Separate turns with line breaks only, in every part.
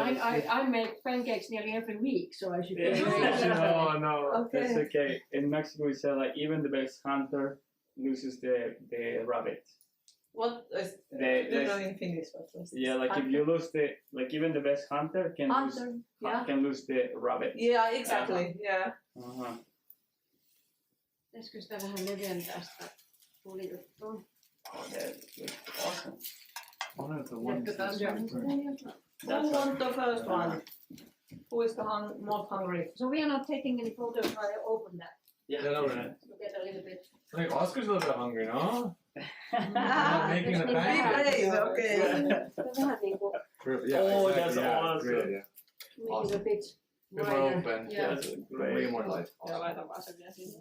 I make pancakes nearly every week, so I should.
No,
Okay.
that's okay. In Mexico, we say like even the best hunter loses the rabbit.
What is
The-
don't know in Finnish what was this?
Yeah, like if you lose even the best hunter can lose the rabbit.
Yeah, exactly. Yeah.
Pitäisikö sitä vähän leventää sitä tulijuttua?
Oh, that looks awesome.
One of the ones.
Who want the first one? Who is the most hungry?
So we are not taking any photos while I open that.
Yeah, no, right.
To get a little bit.
Like Oscar's a little bit hungry, no?
Ah,
making the
be
pancakes.
brave, okay.
Vähän niinku
Yeah,
Oh,
exactly,
that's
yeah,
awesome.
Great idea.
make it a bit
Bit more
wider.
open.
Yeah.
That's
Way
great.
more light.
Ja laitan vaan sen vielä sinne.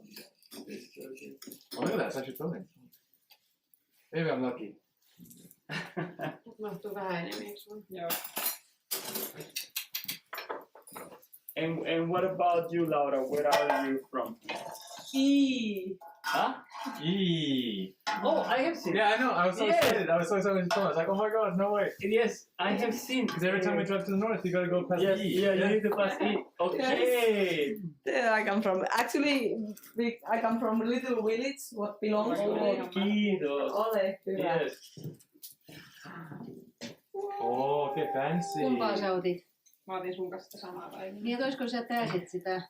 Oh, look at that, it's actually filming. Maybe I'm lucky.
Nyt mahtuu vähän enemmän, eikö sun?
Joo.
And what about you, Laura? Where are you from? Huh?
Eee.
Oh, I have seen.
Yeah, I know. I was so
Yes.
excited. I was so excited when you told me. I was like, oh my god, no way.
Yes, I have seen.
Because every time we drive to the north, you gotta go past
Yes,
E.
yeah, you need to pass E. Okay.
There I come from. Actually, I come from a little village what belongs to
Oh, kiitos.
Ole hyvä.
Yes.
Oh, okay, fancy.
Kumpaa sä otit?
Mä otin sun kanssa sitä samaa päivää.
Niin, et olisiko sä tää sit sitä